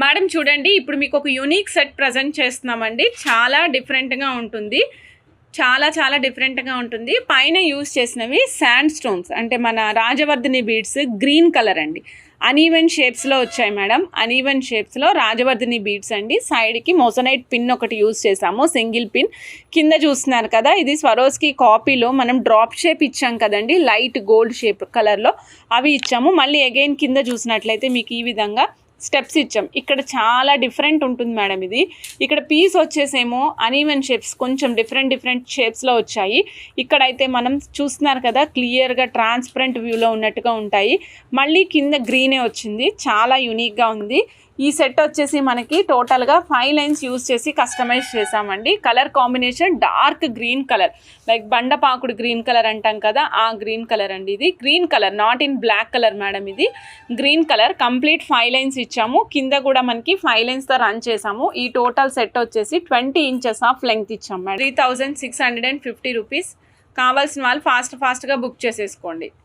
Madam చూడండి, ఇప్పుడు మీకు ఒక యూనిక్ సెట్ ప్రజెంట్ చేస్తున్నామండి. చాలా డిఫరెంట్గా ఉంటుంది, చాలా డిఫరెంట్గా ఉంటుంది. పైన యూజ్ చేసినవి శాండ్ స్టోన్స్, అంటే మన రాజవర్ధిని బీడ్స్, గ్రీన్ కలర్ అండి. అనీవెన్ షేప్స్లో వచ్చాయి మేడం. అనీవెన్ షేప్స్లో రాజవర్ధిని బీడ్స్ అండి. సైడ్కి మోసనైట్ పిన్ ఒకటి యూజ్ చేసాము, సింగిల్ పిన్. కింద చూస్తున్నారు కదా, ఇది స్వరోస్కి కాపీలో మనం డ్రాప్ షేప్ ఇచ్చాం కదండి, లైట్ గోల్డ్ షేప్ కలర్లో అవి ఇచ్చాము. మళ్ళీ అగైన్ కింద చూసినట్లయితే మీకు ఈ విధంగా స్టెప్స్ ఇచ్చాం. ఇక్కడ చాలా డిఫరెంట్ ఉంటుంది మేడం. ఇది ఇక్కడ పీస్ వచ్చేసేమో అనీవెన్ షేప్స్, కొంచెం డిఫరెంట్ షేప్స్లో వచ్చాయి. ఇక్కడైతే మనం చూస్తున్నారు కదా, క్లియర్గా ట్రాన్స్పరెంట్ వ్యూలో ఉన్నట్టుగా ఉంటాయి. మళ్ళీ కింద గ్రీనే వచ్చింది, చాలా యూనిక్గా ఉంది. ఈ సెట్ వచ్చేసి మనకి టోటల్గా 5 లైన్స్ యూజ్ చేసి కస్టమైజ్ చేసామండి. Colour combination dark green colour, like బండపాకుడు గ్రీన్ కలర్ అంటాం కదా, ఆ గ్రీన్ కలర్ అండి. ఇది green colour, not in black colour madam. ఇది గ్రీన్ కలర్. కంప్లీట్ 5 లైన్స్ ఇచ్చాము. కింద కూడా మనకి 5 లైన్స్తో రన్ చేసాము. ఈ టోటల్ సెట్ వచ్చేసి 20 ఇంచెస్ ఆఫ్ లెంగ్త్ ఇచ్చాము మేడం. 3650 రూపీస్. కావాల్సిన వాళ్ళు ఫాస్ట్గా బుక్ చేసేసుకోండి.